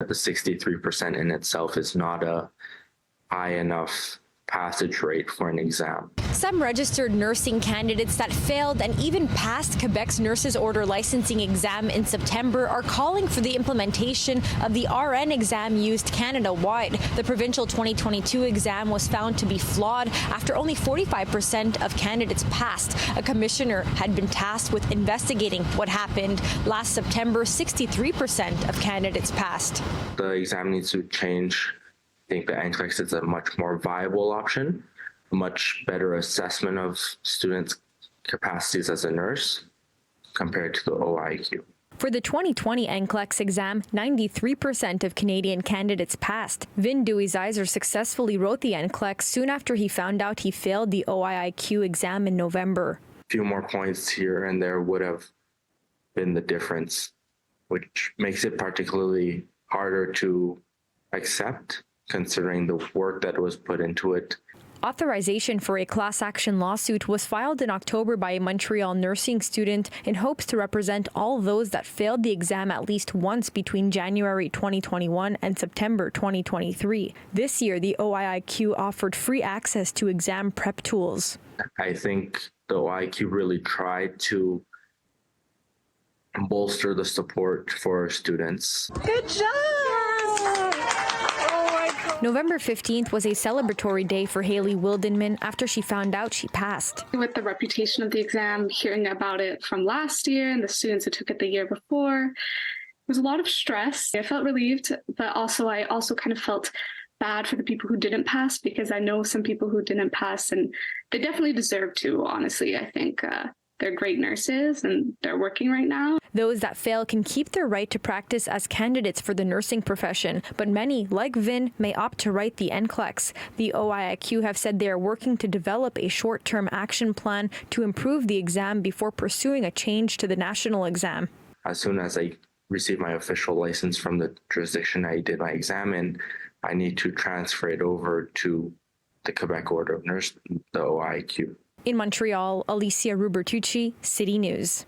The 63% in itself is not a high enough passage rate for an exam. Some registered nursing candidates that failed and even passed Quebec's nurses' order licensing exam in September are calling for the implementation of the RN exam used Canada-wide. The provincial 2022 exam was found to be flawed after only 45% of candidates passed. A commissioner had been tasked with investigating what happened. Last September, 63% of candidates passed. The exam needs to change. I think the NCLEX is a much more viable option, a much better assessment of students' capacities as a nurse compared to the OIQ. For the 2020 NCLEX exam, 93% of Canadian candidates passed. Vinh Duy Zaiser successfully wrote the NCLEX soon after he found out he failed the OIQ exam in November. A few more points here and there would have been the difference, which makes it particularly harder to accept, considering the work that was put into it. Authorization for a class action lawsuit was filed in October by a Montreal nursing student in hopes to represent all those that failed the exam at least once between January 2021 and September 2023. This year, the OIQ offered free access to exam prep tools. I think the OIQ really tried to bolster the support for students. Good job! November 15th was a celebratory day for Haley Wildenman after she found out she passed. With the reputation of the exam, hearing about it from last year and the students who took it the year before, it was a lot of stress. I felt relieved, but I also kind of felt bad for the people who didn't pass, because I know some people who didn't pass and they definitely deserve to, honestly. I think they're great nurses and they're working right now. Those that fail can keep their right to practice as candidates for the nursing profession, but many, like Vinh, may opt to write the NCLEX. The OIQ have said they are working to develop a short-term action plan to improve the exam before pursuing a change to the national exam. As soon as I receive my official license from the jurisdiction I did my exam in, I need to transfer it over to the Quebec Order of Nurses, the OIQ. In Montreal, Alyssia Rubertucci, City News.